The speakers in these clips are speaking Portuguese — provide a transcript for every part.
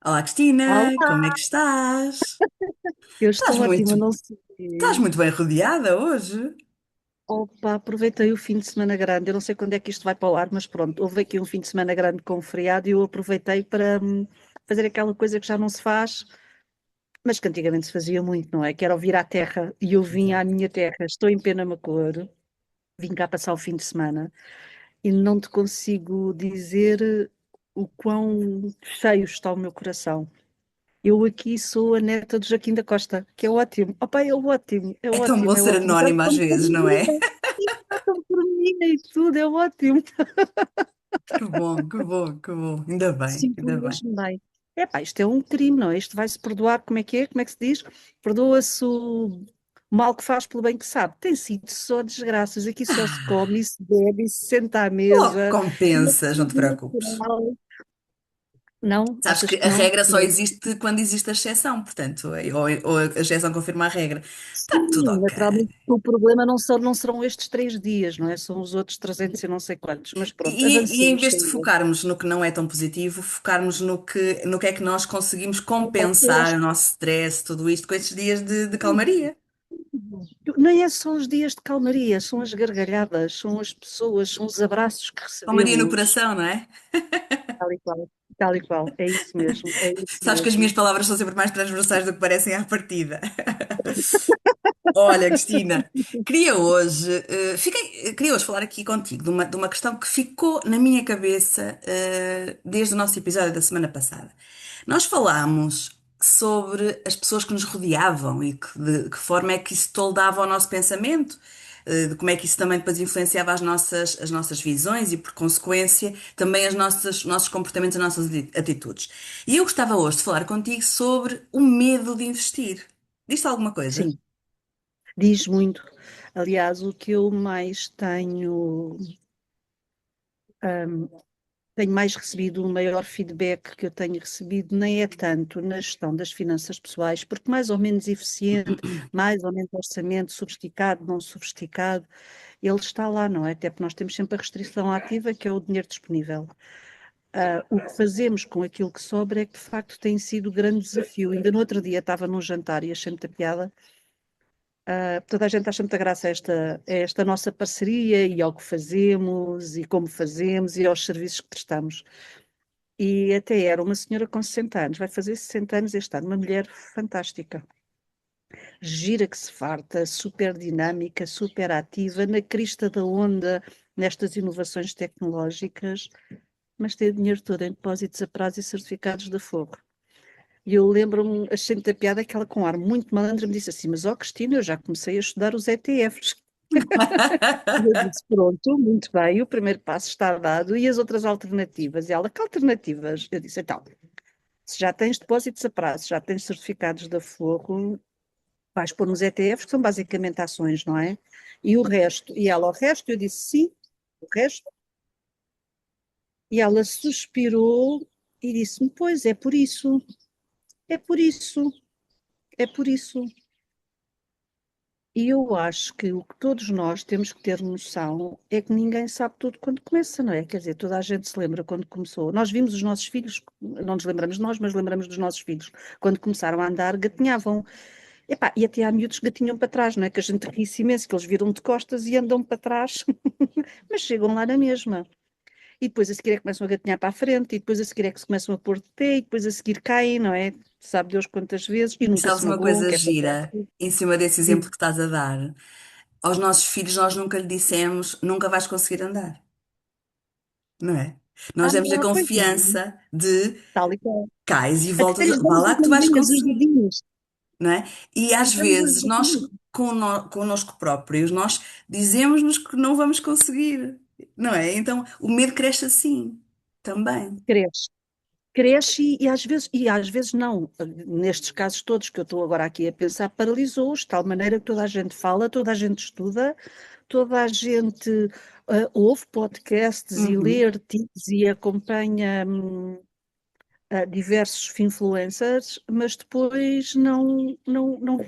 Olá, Cristina, como é Olá, que estás? eu Estás estou muito, ótima, não sei. estás muito bem rodeada hoje. Opa, aproveitei o fim de semana grande. Eu não sei quando é que isto vai para o ar, mas pronto, houve aqui um fim de semana grande com feriado e eu aproveitei para fazer aquela coisa que já não se faz, mas que antigamente se fazia muito, não é? Que era vir à terra e eu vim à Exato. minha terra. Estou em Penamacor, vim cá passar o fim de semana e não te consigo dizer o quão cheio está o meu coração. Eu aqui sou a neta do Joaquim da Costa, que é ótimo. Opa, é ótimo, é É tão bom ótimo, é ser ótimo. anónima às Tratam-me por vezes, não é? menina, e tratam por menina e tudo, é ótimo. Que bom, que bom, que bom. Ainda bem, Sinto-me ainda bem. mesmo bem. Epá, isto é um crime, não é? Isto vai-se perdoar, como é que é? Como é que se diz? Perdoa-se o mal que faz pelo bem que sabe. Tem sido só desgraças. Aqui só se come, e se bebe, e se senta à Logo mesa. E é compensas, não te tudo preocupes. natural. Não? Sabes Achas que que a não? regra só existe quando existe a exceção, portanto, ou a exceção confirma a regra. Está tudo Sim, ok. naturalmente o problema não serão estes 3 dias, não é? São os outros 300 e não sei quantos, mas pronto, E em avancemos, vez de Saída. focarmos no que não é tão positivo, focarmos no que é que nós conseguimos Ao compensar o resto. nosso stress, tudo isto, com estes dias de calmaria. Nem é só os dias de calmaria, são as gargalhadas, são as pessoas, são os abraços que Calmaria no recebemos, coração, não é? tal e qual, é isso mesmo, é isso Sabes que as minhas mesmo. palavras são sempre mais transversais do que parecem à partida. Olha, Cristina, queria hoje falar aqui contigo de uma questão que ficou na minha cabeça, desde o nosso episódio da semana passada. Nós falámos sobre as pessoas que nos rodeavam e de que forma é que isso toldava o nosso pensamento, de como é que isso também depois influenciava as nossas visões e, por consequência, também os nossos comportamentos, as nossas atitudes. E eu gostava hoje de falar contigo sobre o medo de investir. Diz-te alguma coisa? Sim, diz muito. Aliás, o que eu mais tenho mais recebido, o maior feedback que eu tenho recebido nem é tanto na gestão das finanças pessoais, porque mais ou menos eficiente, mais ou menos orçamento, sofisticado, não sofisticado, ele está lá, não é? Até porque nós temos sempre a restrição ativa, que é o dinheiro disponível. O que fazemos com aquilo que sobra é que, de facto, tem sido o grande desafio. Ainda no outro dia estava num jantar e achei muita piada. Toda a gente acha muita graça a esta nossa parceria e ao que fazemos e como fazemos e aos serviços que prestamos. E até era uma senhora com 60 anos, vai fazer 60 anos este ano, uma mulher fantástica, gira que se farta, super dinâmica, super ativa, na crista da onda nestas inovações tecnológicas, mas tem o dinheiro todo em depósitos a prazo e certificados de forro. E eu lembro-me, achei muita piada que ela, com um ar muito malandro, me disse assim: Mas, ó Cristina, eu já comecei a estudar os ETFs. E eu disse: Pronto, muito bem, o primeiro passo está dado. E as outras alternativas? E ela: Que alternativas? Eu disse: Então, se já tens depósitos a prazo, já tens certificados de aforro, vais pôr nos ETFs, que são basicamente ações, não é? E o resto? E ela: O resto? Eu disse: Sim, o resto. E ela suspirou e disse-me: Pois, é por isso, é por isso, é por isso. E eu acho que o que todos nós temos que ter noção é que ninguém sabe tudo quando começa, não é? Quer dizer, toda a gente se lembra quando começou. Nós vimos os nossos filhos, não nos lembramos de nós, mas lembramos dos nossos filhos. Quando começaram a andar, gatinhavam. Epá, e até há miúdos que gatinham para trás, não é? Que a gente ri-se imenso, que eles viram de costas e andam para trás, mas chegam lá na mesma. E depois a seguir é que começam a gatinhar para a frente, e depois a seguir é que se começam a pôr de pé, e depois a seguir caem, não é? Sabe Deus quantas vezes, e E nunca sabes se uma magoam, coisa que é gira, fantástico. em cima desse exemplo Digo, que estás a dar? Aos nossos filhos nós nunca lhe dissemos, nunca vais conseguir andar, não é? Nós demos a pois não, confiança de tal e qual. cais e Até voltas, lhes vá damos lá as que tu vais mãozinhas, os conseguir, dedinhos. não é? E às Damos os vezes nós, dedinhos. connosco próprios, nós dizemos-nos que não vamos conseguir, não é? Então o medo cresce assim, também. Cresce. Cresce e às vezes não. Nestes casos todos que eu estou agora aqui a pensar, paralisou-os, de tal maneira que toda a gente fala, toda a gente estuda, toda a gente ouve podcasts e lê Uhum. artigos e acompanha diversos influencers, mas depois não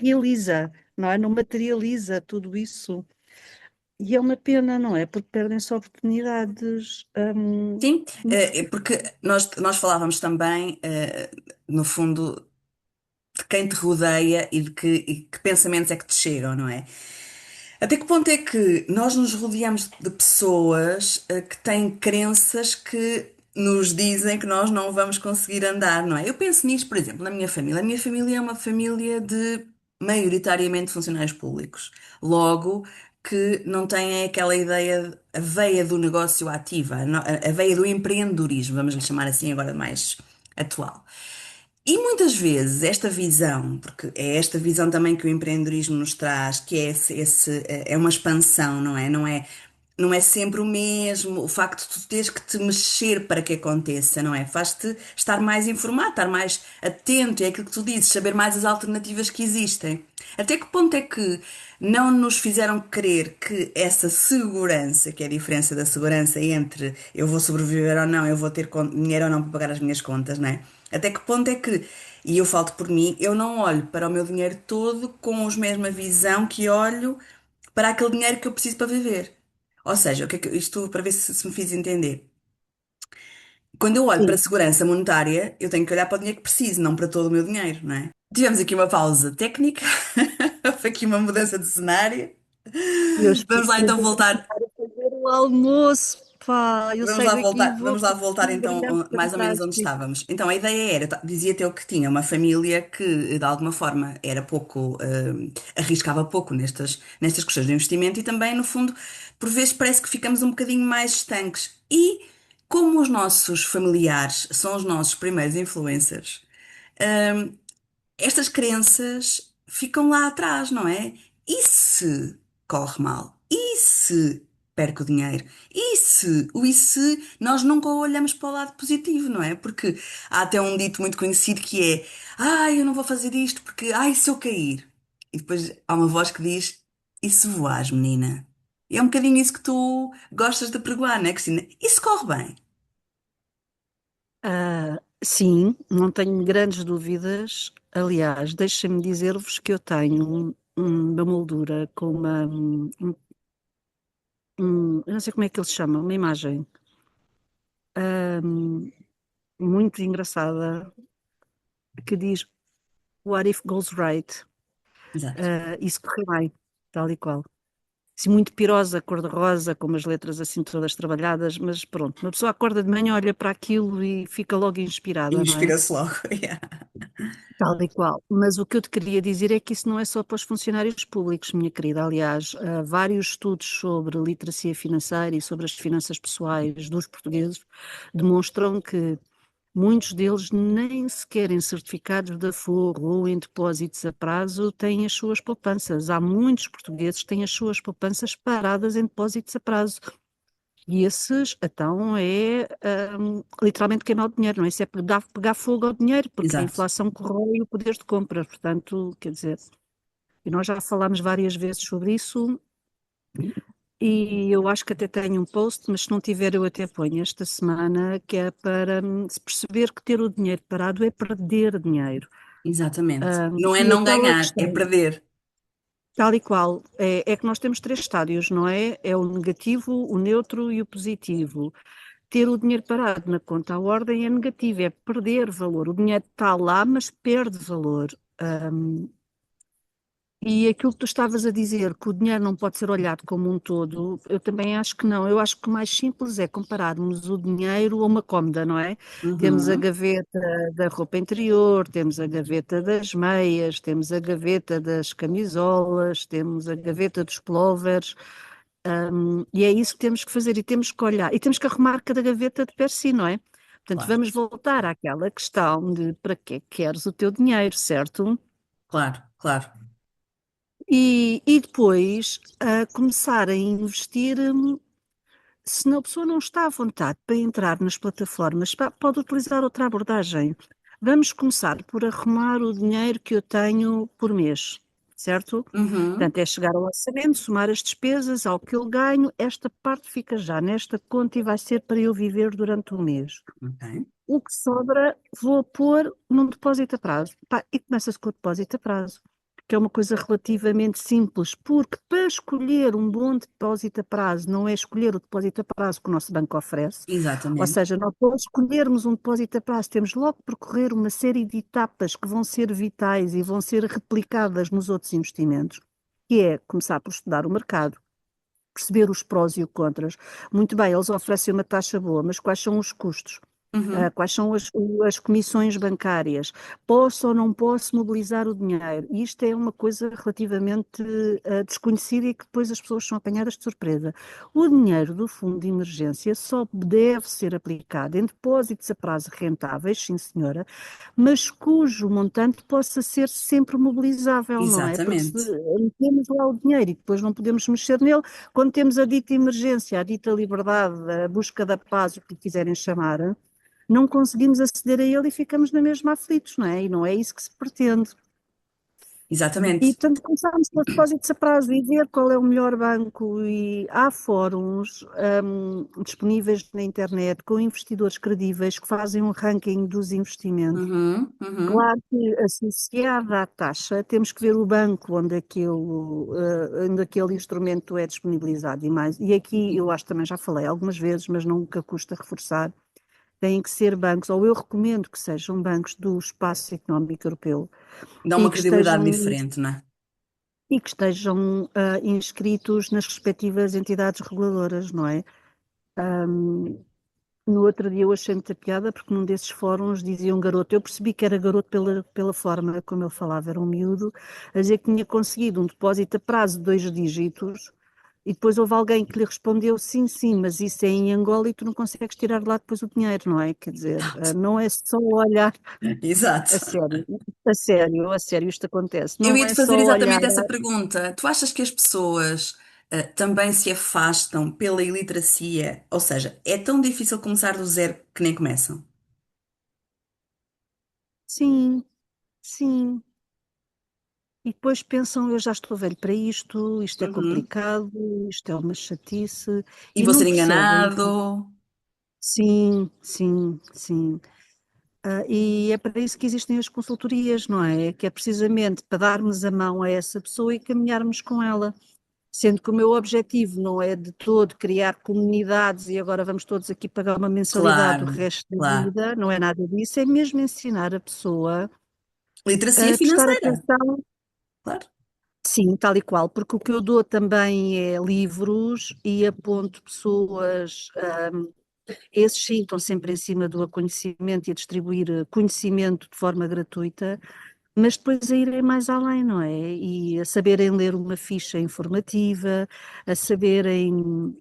realiza, não é? Não materializa tudo isso. E é uma pena, não é? Porque perdem-se oportunidades. Sim, porque nós falávamos também, no fundo, de quem te rodeia e que pensamentos é que te chegam, não é? Até que ponto é que nós nos rodeamos de pessoas que têm crenças que nos dizem que nós não vamos conseguir andar, não é? Eu penso nisto, por exemplo, na minha família. A minha família é uma família de maioritariamente funcionários públicos. Logo, que não têm aquela ideia, a veia do negócio ativa, a veia do empreendedorismo, vamos lhe chamar assim agora mais atual. E muitas vezes esta visão, porque é esta visão também que o empreendedorismo nos traz, que é é uma expansão, não é? Não é sempre o mesmo. O facto de tu teres que te mexer para que aconteça, não é? Faz-te estar mais informado, estar mais atento, é aquilo que tu dizes, saber mais as alternativas que existem. Até que ponto é que não nos fizeram crer que essa segurança, que é a diferença da segurança entre eu vou sobreviver ou não, eu vou ter dinheiro ou não para pagar as minhas contas, não é? Até que ponto é que, e eu falo por mim, eu não olho para o meu dinheiro todo com a mesma visão que olho para aquele dinheiro que eu preciso para viver. Ou seja, o que é isto para ver se me fiz entender. Quando eu olho para a Sim, segurança monetária, eu tenho que olhar para o dinheiro que preciso, não para todo o meu dinheiro, não é? Tivemos aqui uma pausa técnica, foi aqui uma mudança de cenário. eu estou Vamos lá então voltar. a fazer o almoço, pá, eu saio daqui e vou Vamos lá voltar com então brilhante mais ou menos onde fantástico. estávamos. Então a ideia era, dizia-te eu que tinha uma família que de alguma forma era pouco, arriscava pouco nestas questões de investimento e também no fundo por vezes parece que ficamos um bocadinho mais estanques. E como os nossos familiares são os nossos primeiros influencers, estas crenças ficam lá atrás, não é? E se corre mal? E se perco dinheiro? E se nós nunca olhamos para o lado positivo, não é? Porque há até um dito muito conhecido que é: ai, eu não vou fazer isto porque, ai, se eu cair. E depois há uma voz que diz: e se voares, menina? E é um bocadinho isso que tu gostas de pregoar, não é, Cristina? E se corre bem? Sim, não tenho grandes dúvidas. Aliás, deixem-me dizer-vos que eu tenho uma moldura com eu não sei como é que ele se chama, uma imagem hum, muito engraçada que diz What if goes right? Exato. E se correr bem, tal e qual. Assim, muito pirosa, cor-de-rosa, com umas letras assim todas trabalhadas, mas pronto, uma pessoa acorda de manhã, olha para aquilo e fica logo inspirada, não é? Inspira-se logo. Yeah. Tal e qual. Mas o que eu te queria dizer é que isso não é só para os funcionários públicos, minha querida. Aliás, há vários estudos sobre literacia financeira e sobre as finanças pessoais dos portugueses demonstram que muitos deles nem sequer em certificados de aforro ou em depósitos a prazo têm as suas poupanças. Há muitos portugueses que têm as suas poupanças paradas em depósitos a prazo. E esses, então, é literalmente queimar o dinheiro, não é? Isso é pegar fogo ao dinheiro, porque a Exato. inflação corrói o poder de compra. Portanto, quer dizer, e nós já falámos várias vezes sobre isso, e eu acho que até tenho um post, mas se não tiver, eu até ponho esta semana, que é para se perceber que ter o dinheiro parado é perder dinheiro. Exatamente. Não é E não aquela ganhar, é questão, perder. tal e qual, é que nós temos três estádios, não é? É o negativo, o neutro e o positivo. Ter o dinheiro parado na conta à ordem é negativo, é perder valor. O dinheiro está lá, mas perde valor. E aquilo que tu estavas a dizer, que o dinheiro não pode ser olhado como um todo, eu também acho que não. Eu acho que o mais simples é compararmos o dinheiro a uma cômoda, não é? Temos a Uhum, gaveta da roupa interior, temos a gaveta das meias, temos a gaveta das camisolas, temos a gaveta dos pullovers, e é isso que temos que fazer e temos que olhar. E temos que arrumar cada gaveta de per si, não é? Portanto, claro, vamos voltar àquela questão de para que é que queres o teu dinheiro, certo? claro, claro. E depois começar a investir, se a pessoa não está à vontade para entrar nas plataformas, pode utilizar outra abordagem. Vamos começar por arrumar o dinheiro que eu tenho por mês, certo? Uhum, Portanto, é chegar ao orçamento, somar as despesas ao que eu ganho, esta parte fica já nesta conta e vai ser para eu viver durante um mês. ok. O que sobra vou pôr num depósito a prazo. Pá, e começa-se com o depósito a prazo. que é uma coisa relativamente simples, porque para escolher um bom depósito a prazo, não é escolher o depósito a prazo que o nosso banco oferece, ou Exatamente. seja, nós para escolhermos um depósito a prazo temos logo que percorrer uma série de etapas que vão ser vitais e vão ser replicadas nos outros investimentos, que é começar por estudar o mercado, perceber os prós e os contras. Muito bem, eles oferecem uma taxa boa, mas quais são os custos? Uhum. Quais são as comissões bancárias? Posso ou não posso mobilizar o dinheiro? E isto é uma coisa relativamente desconhecida e que depois as pessoas são apanhadas de surpresa. O dinheiro do fundo de emergência só deve ser aplicado em depósitos a prazo rentáveis, sim senhora, mas cujo montante possa ser sempre mobilizável, não é? Porque se Exatamente. metemos lá o dinheiro e depois não podemos mexer nele, quando temos a dita emergência, a dita liberdade, a busca da paz, o que quiserem chamar, não conseguimos aceder a ele e ficamos na mesma aflitos, não é? E não é isso que se pretende. E, Exatamente. portanto, começámos pelos depósitos a prazo e ver qual é o melhor banco. E há fóruns disponíveis na internet com investidores credíveis que fazem um ranking dos investimentos. Uhum, uhum. Claro que, associada à taxa, temos que ver o banco onde aquele instrumento é disponibilizado e mais. E aqui eu acho que também já falei algumas vezes, mas nunca custa reforçar, têm que ser bancos, ou eu recomendo que sejam bancos do Espaço Económico Europeu Dá e uma que credibilidade estejam, diferente, não é? inscritos nas respectivas entidades reguladoras, não é? No outro dia eu achei muita piada porque num desses fóruns dizia um garoto, eu percebi que era garoto pela forma como ele falava, era um miúdo, a dizer que tinha conseguido um depósito a prazo de 2 dígitos e depois houve alguém que lhe respondeu sim, sim, mas isso é em Angola e tu não consegues tirar de lá depois o dinheiro, não é? Quer dizer, não é só olhar Exato. a sério, a sério, a sério isto acontece, Eu não ia-te é só fazer olhar. exatamente essa pergunta. Tu achas que as pessoas também se afastam pela iliteracia? Ou seja, é tão difícil começar do zero que nem começam? Sim, sim. E depois pensam, eu já estou velho para isto é Uhum. complicado, isto é uma chatice, E e vou não ser percebem. enganado? Sim, sim, sim. E é para isso que existem as consultorias, não é? Que é precisamente para darmos a mão a essa pessoa e caminharmos com ela. Sendo que o meu objetivo não é de todo criar comunidades e agora vamos todos aqui pagar uma mensalidade o Claro, resto da claro. vida, não é nada disso, é mesmo ensinar a pessoa Literacia a prestar financeira. atenção. Claro. Sim, tal e qual, porque o que eu dou também é livros e aponto pessoas, esses sim estão sempre em cima do conhecimento e a distribuir conhecimento de forma gratuita, mas depois a irem mais além, não é? E a saberem ler uma ficha informativa, a saberem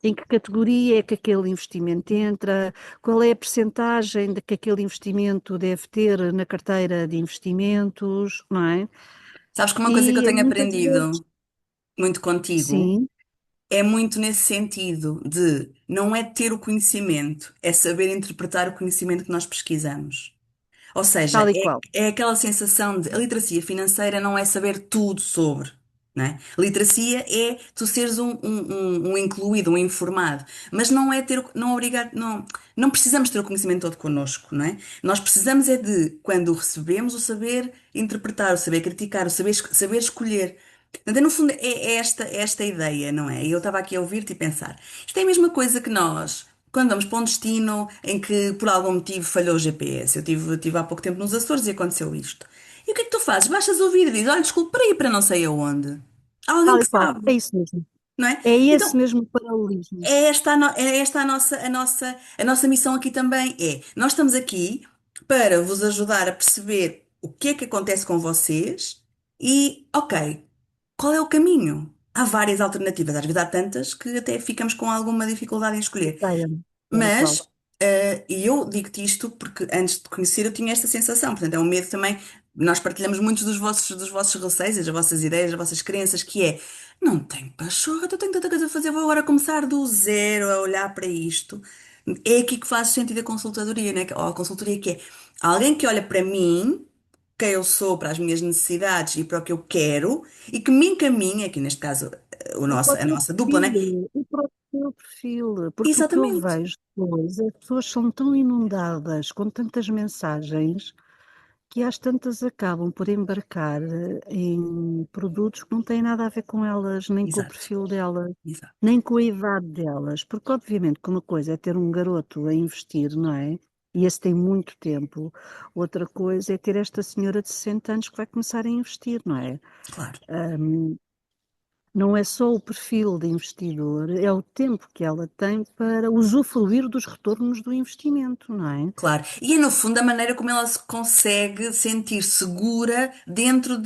em que categoria é que aquele investimento entra, qual é a percentagem de que aquele investimento deve ter na carteira de investimentos, não é? Sabes que uma coisa que eu E tenho muitas vezes, aprendido muito contigo sim, é muito nesse sentido de não é ter o conhecimento, é saber interpretar o conhecimento que nós pesquisamos. Ou seja, tal e qual. é aquela sensação de a literacia financeira não é saber tudo sobre, não é? Literacia é tu seres um incluído, um informado, mas não é ter, não é obrigado, não precisamos ter o conhecimento todo connosco, não é? Nós precisamos é de, quando o recebemos, o saber interpretar, o saber criticar, o saber escolher. Portanto, no fundo, é esta a ideia, não é? E eu estava aqui a ouvir-te e pensar, isto é a mesma coisa que nós. Quando vamos para um destino em que por algum motivo falhou o GPS, eu tive há pouco tempo nos Açores e aconteceu isto. E o que é que tu fazes? Baixas o ouvido e dizes: Olha, desculpe, para ir para não sei aonde. Há alguém Tal que e qual, sabe, é isso mesmo. não é? É esse Então, mesmo paralelismo. é esta a nossa missão aqui também. Nós estamos aqui para vos ajudar a perceber o que é que acontece com vocês e, ok, qual é o caminho? Há várias alternativas, às vezes há tantas que até ficamos com alguma dificuldade em escolher. Ideia, tal e qual. Mas, e eu digo-te isto porque antes de te conhecer eu tinha esta sensação, portanto é um medo também, nós partilhamos muitos dos vossos receios, as vossas ideias, as vossas crenças, que é, não tenho pachorra, eu tenho tanta coisa a fazer, vou agora começar do zero a olhar para isto. É aqui que faz sentido a consultadoria, né? Ou a consultoria que é alguém que olha para mim, quem eu sou, para as minhas necessidades e para o que eu quero, e que me encaminha, aqui neste caso E para o a teu nossa dupla, né? perfil, e para o teu perfil, porque o que eu Exatamente. vejo depois, as pessoas são tão inundadas com tantas mensagens que às tantas acabam por embarcar em produtos que não têm nada a ver com elas, nem com o Exato, perfil delas, exato. nem com a idade delas. Porque, obviamente, que uma coisa é ter um garoto a investir, não é? E esse tem muito tempo. Outra coisa é ter esta senhora de 60 anos que vai começar a investir, não é? Claro. Não é só o perfil de investidor, é o tempo que ela tem para usufruir dos retornos do investimento, não é? Claro. E é, no fundo, a maneira como ela se consegue sentir segura dentro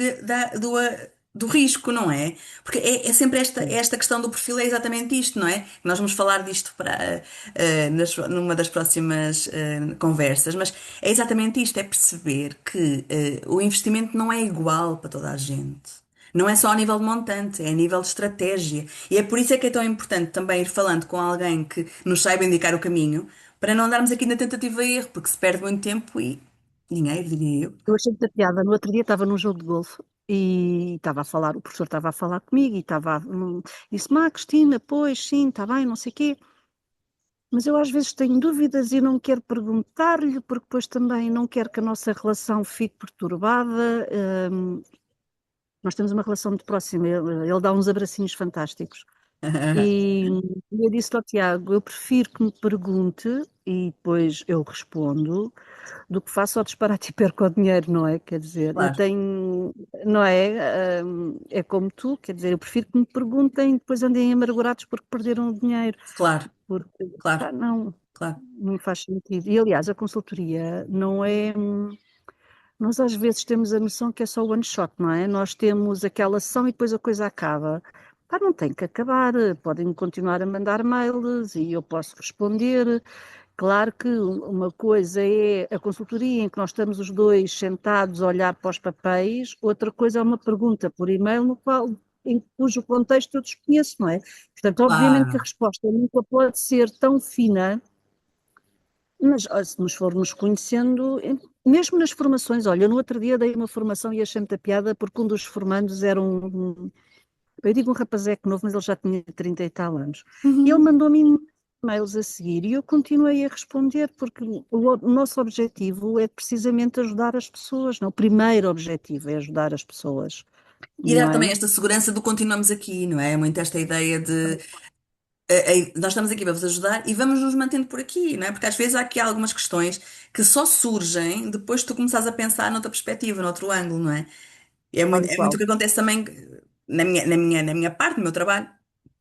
do risco, não é? Porque é sempre Sim. esta questão do perfil, é exatamente isto, não é? Nós vamos falar disto numa das próximas conversas, mas é exatamente isto, é perceber que o investimento não é igual para toda a gente. Não é só a nível de montante, é a nível de estratégia. E é por isso é que é tão importante também ir falando com alguém que nos saiba indicar o caminho, para não andarmos aqui na tentativa e erro, porque se perde muito tempo e dinheiro, diria eu. Eu achei muita piada. No outro dia estava num jogo de golfe e estava a falar, o professor estava a falar comigo e disse-me, Cristina, pois sim, está bem, não sei o quê. Mas eu às vezes tenho dúvidas e não quero perguntar-lhe, porque depois também não quero que a nossa relação fique perturbada. Nós temos uma relação muito próxima, ele dá uns abracinhos fantásticos. E eu disse ao Tiago, eu prefiro que me pergunte e depois eu respondo, do que faço ao disparate e perco o dinheiro, não é? Quer dizer, eu Claro, tenho, não é? É como tu, quer dizer, eu prefiro que me perguntem e depois andem amargurados porque perderam o dinheiro, claro, porque, claro, não, claro. não faz sentido. E aliás, a consultoria não é. Nós às vezes temos a noção que é só one shot, não é? Nós temos aquela sessão e depois a coisa acaba. Pá, não tem que acabar, podem continuar a mandar mails e eu posso responder. Claro que uma coisa é a consultoria em que nós estamos os dois sentados a olhar para os papéis, outra coisa é uma pergunta por e-mail no qual, em cujo contexto eu desconheço, não é? Portanto, obviamente que a Claro. resposta nunca pode ser tão fina, mas se nos formos conhecendo, mesmo nas formações, olha, no outro dia dei uma formação e achei muita piada porque um dos formandos era eu digo um rapazeco novo, mas ele já tinha 30 e tal anos. E ele Uhum. mandou-me e-mails a seguir e eu continuei a responder porque o nosso objetivo é precisamente ajudar as pessoas, não? O primeiro objetivo é ajudar as pessoas, E não dar também é? esta segurança do continuamos aqui, não é? Muito esta ideia de nós estamos aqui para vos ajudar e vamos nos mantendo por aqui, não é? Porque às vezes há aqui algumas questões que só surgem depois que tu começares a pensar noutra perspectiva, noutro ângulo, não é? Tal e É muito o qual, que acontece também na minha parte, no meu trabalho.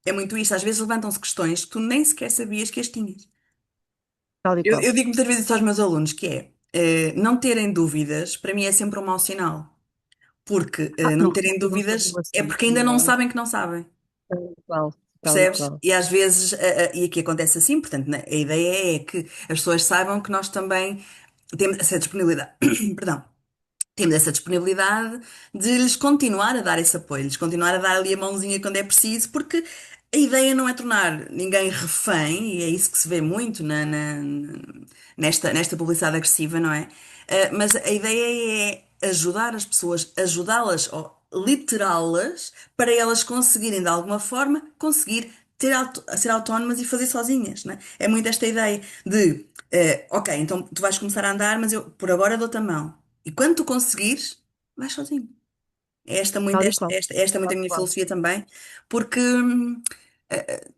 É muito isto. Às vezes levantam-se questões que tu nem sequer sabias que as tinhas. tal e qual. Eu digo muitas vezes isso aos meus alunos, que é, não terem dúvidas, para mim é sempre um mau sinal. Porque Não não terem respondam dúvidas é assim, porque ainda não não é? sabem que não sabem. Tal e qual, tal e Percebes? qual. E às vezes, e aqui acontece assim, portanto, né, a ideia é que as pessoas saibam que nós também temos essa disponibilidade, perdão, temos essa disponibilidade de lhes continuar a dar esse apoio, lhes continuar a dar ali a mãozinha quando é preciso, porque a ideia não é tornar ninguém refém, e é isso que se vê muito nesta publicidade agressiva, não é? Mas a ideia é ajudar as pessoas, ajudá-las ou literá-las para elas conseguirem, de alguma forma, conseguir ser autónomas e fazer sozinhas, não é? É muito esta ideia de, ok, então tu vais começar a andar, mas eu por agora dou-te a mão. E quando tu conseguires, vais sozinho. Tal e qual, É esta muito tal a e minha qual. filosofia também, porque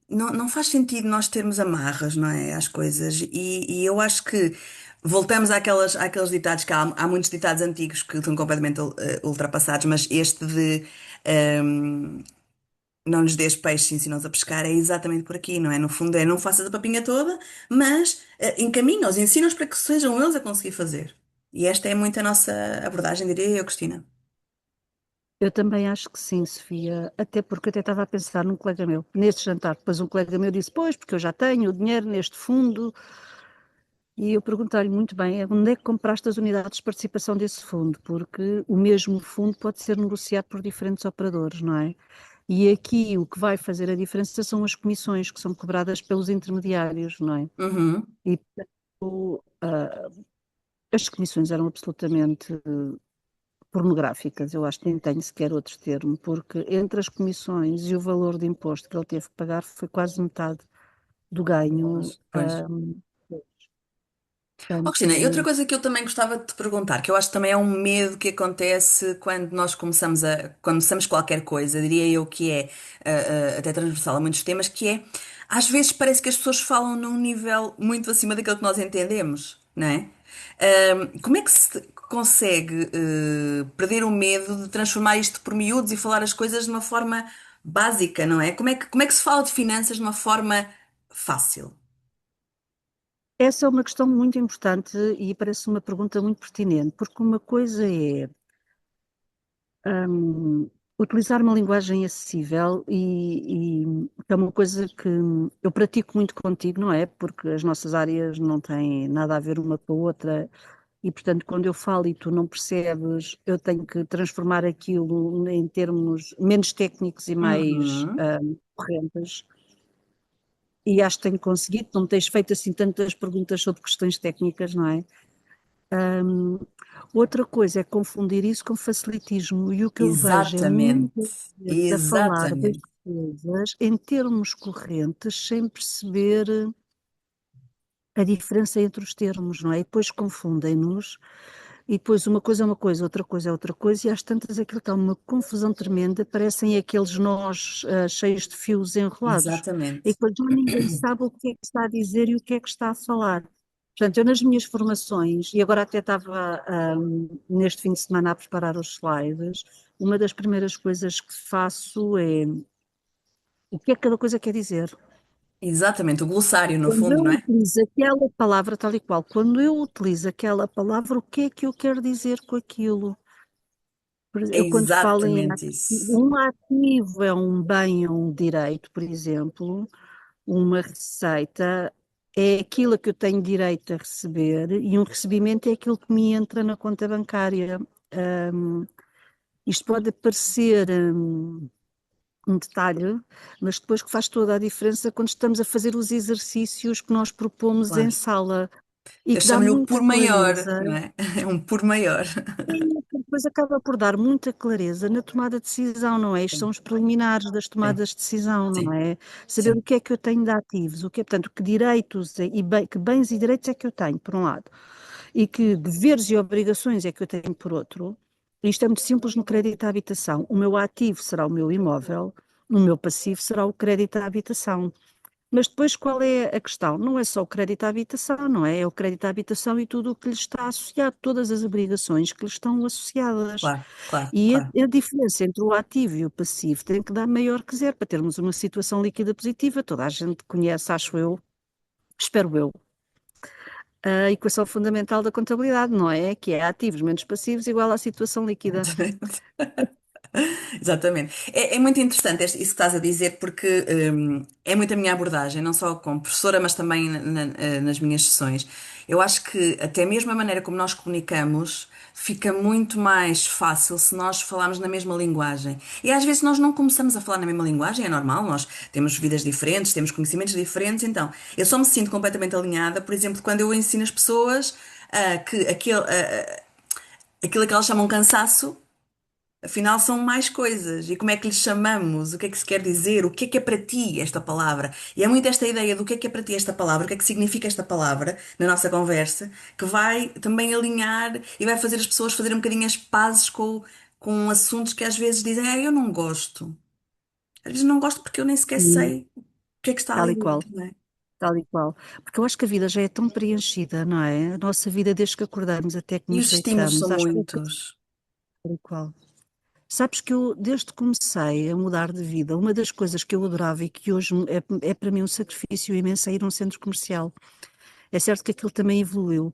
não faz sentido nós termos amarras, não é, às coisas. E eu acho que voltamos àqueles ditados que há muitos ditados antigos que estão completamente ultrapassados, mas este de não lhes dês peixe, ensina-os a pescar, é exatamente por aqui, não é? No fundo é não faças a papinha toda, mas encaminha-os, ensina-os para que sejam eles a conseguir fazer. E esta é muito a nossa abordagem, diria eu, Cristina. Eu também acho que sim, Sofia, até porque eu até estava a pensar num colega meu, neste jantar, depois um colega meu disse, pois, porque eu já tenho o dinheiro neste fundo, e eu perguntei-lhe muito bem, onde é que compraste as unidades de participação desse fundo? Porque o mesmo fundo pode ser negociado por diferentes operadores, não é? E aqui o que vai fazer a diferença são as comissões que são cobradas pelos intermediários, não é? Uhum. E, portanto, as comissões eram absolutamente pornográficas, eu acho que nem tenho sequer outro termo, porque entre as comissões e o valor de imposto que ele teve que pagar foi quase metade do ganho. Pois. Oh, Cristina, e outra Portanto, coisa que eu também gostava de te perguntar, que eu acho que também é um medo que acontece quando nós quando começamos qualquer coisa, diria eu que é até transversal a muitos temas, que é, às vezes parece que as pessoas falam num nível muito acima daquilo que nós entendemos, não é? Como é que se consegue, perder o medo de transformar isto por miúdos e falar as coisas de uma forma básica, não é? Como é que se fala de finanças de uma forma fácil? essa é uma questão muito importante e parece uma pergunta muito pertinente, porque uma coisa é utilizar uma linguagem acessível e é uma coisa que eu pratico muito contigo, não é? Porque as nossas áreas não têm nada a ver uma com a outra e, portanto, quando eu falo e tu não percebes, eu tenho que transformar aquilo em termos menos técnicos e mais Uhum. correntes. E acho que tenho conseguido, não me tens feito assim tantas perguntas sobre questões técnicas, não é? Hum, Outra coisa é confundir isso com facilitismo, e o que eu vejo é Exatamente, muita gente a falar das exatamente. coisas em termos correntes, sem perceber a diferença entre os termos, não é? E depois confundem-nos, e depois uma coisa é uma coisa, outra coisa é outra coisa, e às tantas aquilo está uma confusão tremenda, parecem aqueles nós cheios de fios enrolados, e Exatamente. depois já ninguém sabe o que é que está a dizer e o que é que está a falar. Portanto, eu nas minhas formações, e agora até estava neste fim de semana a preparar os slides, uma das primeiras coisas que faço é o que é que cada coisa quer dizer. Exatamente, o glossário, no Quando fundo, eu não é? utilizo aquela palavra tal e qual, quando eu utilizo aquela palavra, o que é que eu quero dizer com aquilo? É Eu quando falo em exatamente isso. um ativo é um bem ou um direito, por exemplo, uma receita é aquilo que eu tenho direito a receber e um recebimento é aquilo que me entra na conta bancária. Hum, Isto pode parecer um detalhe, mas depois que faz toda a diferença quando estamos a fazer os exercícios que nós propomos em Claro. sala e Eu que dá chamo-lhe o muita por maior, clareza. não é? É um por maior. E depois acaba por dar muita clareza na tomada de decisão, não é? Isto são Sim, os preliminares das sim, tomadas de decisão, não sim, é? Saber o sim. que é que eu tenho de ativos, o que é, portanto, que direitos que bens e direitos é que eu tenho, por um lado, e que deveres e obrigações é que eu tenho, por outro. Isto é muito simples no crédito à habitação. O meu ativo será o meu imóvel, o meu passivo será o crédito à habitação. Mas depois qual é a questão? Não é só o crédito à habitação, não é? É o crédito à habitação e tudo o que lhe está associado, todas as obrigações que lhe estão associadas. Claro, claro, E claro. a diferença entre o ativo e o passivo tem que dar maior que zero para termos uma situação líquida positiva. Toda a gente conhece, acho eu, espero eu, a equação fundamental da contabilidade, não é? Que é ativos menos passivos igual à situação líquida. Exatamente. É muito interessante isso que estás a dizer, porque é muito a minha abordagem, não só como professora, mas também nas minhas sessões. Eu acho que até mesmo a maneira como nós comunicamos fica muito mais fácil se nós falarmos na mesma linguagem. E às vezes nós não começamos a falar na mesma linguagem, é normal, nós temos vidas diferentes, temos conhecimentos diferentes, então eu só me sinto completamente alinhada, por exemplo, quando eu ensino as pessoas que aquilo que elas chamam cansaço. Afinal, são mais coisas. E como é que lhes chamamos? O que é que se quer dizer? O que é para ti esta palavra? E é muito esta ideia do que é para ti esta palavra, o que é que significa esta palavra na nossa conversa, que vai também alinhar e vai fazer as pessoas fazerem um bocadinho as pazes com assuntos que às vezes dizem, eu não gosto. Às vezes não gosto porque eu nem sequer E sei o que é que está tal ali e qual, dentro, não é? tal e qual. Porque eu acho que a vida já é tão preenchida, não é? A nossa vida, desde que acordamos até que E nos os estímulos são deitamos, acho que é muitos. tal e qual. Sabes que eu, desde que comecei a mudar de vida, uma das coisas que eu adorava e que hoje é para mim um sacrifício imenso é ir a um centro comercial. É certo que aquilo também evoluiu,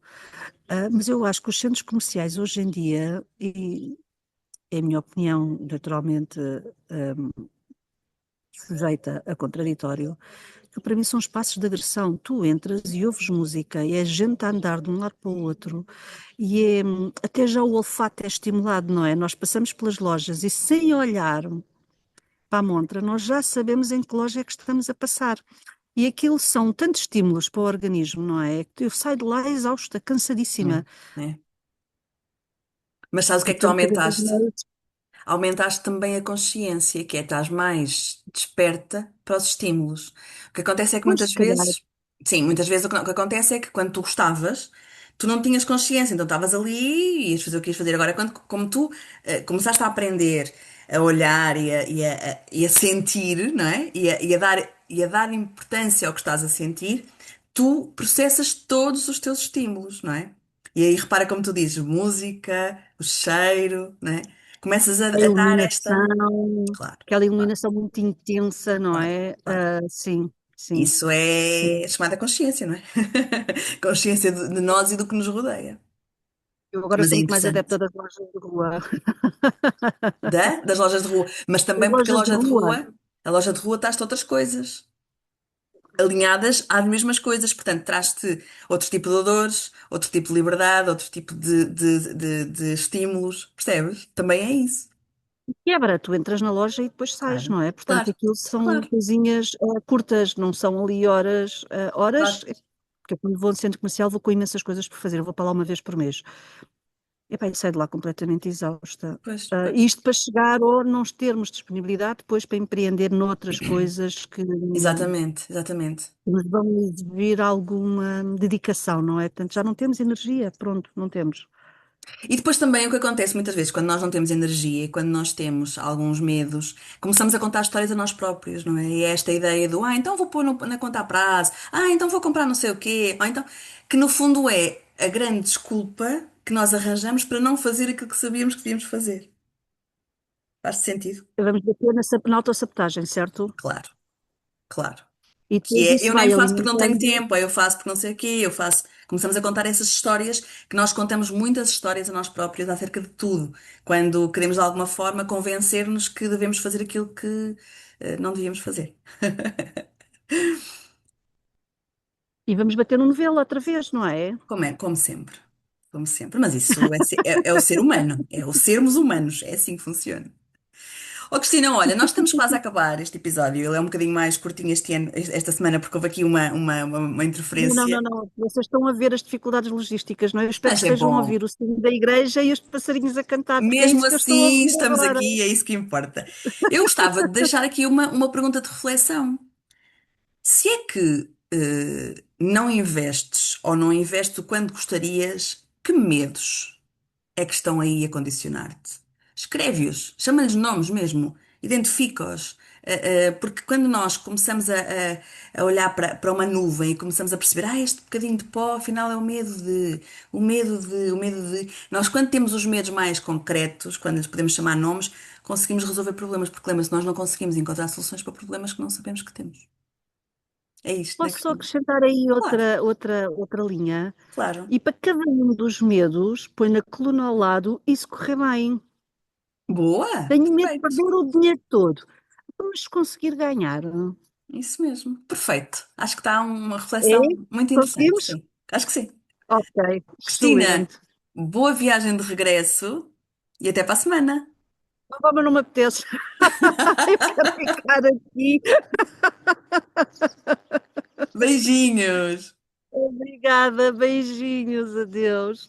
mas eu acho que os centros comerciais hoje em dia, e é a minha opinião, naturalmente, sujeita a contraditório, que para mim são espaços de agressão. Tu entras e ouves música, e é gente a andar de um lado para o outro, e é, até já o olfato é estimulado, não é? Nós passamos pelas lojas e sem olhar para a montra, nós já sabemos em que loja é que estamos a passar. E aquilo são tantos estímulos para o organismo, não é? Que eu saio de lá exausta, É, cansadíssima. é. Mas sabes o que E é que tu portanto, cada vez aumentaste? mais, Aumentaste também a consciência, que é estás mais desperta para os estímulos. O que acontece é que pois, muitas se calhar, vezes, sim, muitas vezes o que acontece é que quando tu gostavas, tu não tinhas consciência, então estavas ali e ias fazer o que ias fazer. Agora, como tu começaste a aprender a olhar e a sentir, não é? E a dar importância ao que estás a sentir, tu processas todos os teus estímulos, não é? E aí repara como tu dizes, música, o cheiro, não é? Começas A a dar esta. iluminação, Claro, aquela claro, iluminação muito intensa, não claro, é? claro. Sim, sim, Isso sim. é chamada consciência, não é? Consciência de nós e do que nos rodeia. Eu agora Mas sou é muito mais adepta interessante. das lojas de rua. Das lojas de rua. Mas Das também porque lojas de rua. a loja de rua traz-te outras coisas. Alinhadas às mesmas coisas. Portanto, traz-te outro tipo de odores, outro tipo de liberdade, outro tipo de estímulos. Percebes? Também é isso. Quebra, tu entras na loja e depois sais, Claro, não é? Portanto, claro, aquilo são claro, coisinhas curtas, não são ali horas, horas, claro. porque eu quando vou ao centro comercial vou com imensas coisas por fazer, eu vou para lá uma vez por mês. Epá, e saio de lá completamente exausta. Pois, E pois. isto para chegar ou não termos disponibilidade depois para empreender noutras coisas que Exatamente, exatamente. nos vão exigir alguma dedicação, não é? Portanto, já não temos energia, pronto, não temos. E depois também o que acontece muitas vezes, quando nós não temos energia e quando nós temos alguns medos, começamos a contar histórias a nós próprios, não é? E é esta ideia do, então vou pôr na conta a prazo, então vou comprar não sei o quê, ou então, que no fundo é a grande desculpa que nós arranjamos para não fazer aquilo que sabíamos que devíamos fazer. Faz sentido? Vamos bater na autossabotagem, certo? Claro, claro. E Que depois é, isso eu nem vai faço porque não tenho alimentando. tempo, aí eu faço porque não sei o quê, eu faço. Começamos a contar essas histórias que nós contamos muitas histórias a nós próprios acerca de tudo, quando queremos de alguma forma convencer-nos que devemos fazer aquilo que não devíamos fazer. E vamos bater no novelo outra vez, não é? Como é, como sempre. Como sempre. Mas isso é o ser humano, é o sermos humanos, é assim que funciona. Ó Cristina, olha, nós estamos quase a acabar este episódio. Ele é um bocadinho mais curtinho este ano, esta semana, porque houve aqui uma Não, não, não, interferência. não. Vocês estão a ver as dificuldades logísticas, não é? Eu espero que Mas é estejam a bom. ouvir o sino da igreja e os passarinhos a cantar, porque é Mesmo isso que eu estou a assim, ouvir estamos agora. aqui, é isso que importa. Eu gostava de deixar aqui uma pergunta de reflexão. Se é que não investes ou não investes o quanto gostarias, que medos é que estão aí a condicionar-te? Escreve-os, chama-lhes nomes mesmo, identifica-os. Porque quando nós começamos a olhar para uma nuvem e começamos a perceber, este bocadinho de pó, afinal é o medo de. Nós, quando temos os medos mais concretos, quando lhes podemos chamar nomes, conseguimos resolver problemas, porque lembra-se, nós não conseguimos encontrar soluções para problemas que não sabemos que temos. É isto, não é, Posso só Cristina? acrescentar aí Claro, outra linha? claro. E para cada um dos medos, põe na coluna ao lado e se correr bem. Boa! Tenho medo de Perfeito. perder o dinheiro todo. Mas se conseguir ganhar, Isso mesmo. Perfeito. Acho que está uma é? reflexão muito interessante, Conseguimos? sim. Acho que sim. Ok, Cristina, excelente. boa viagem de regresso e até para a semana. Mas não me apetece. Eu quero ficar aqui. Beijinhos! Obrigada, beijinhos, adeus.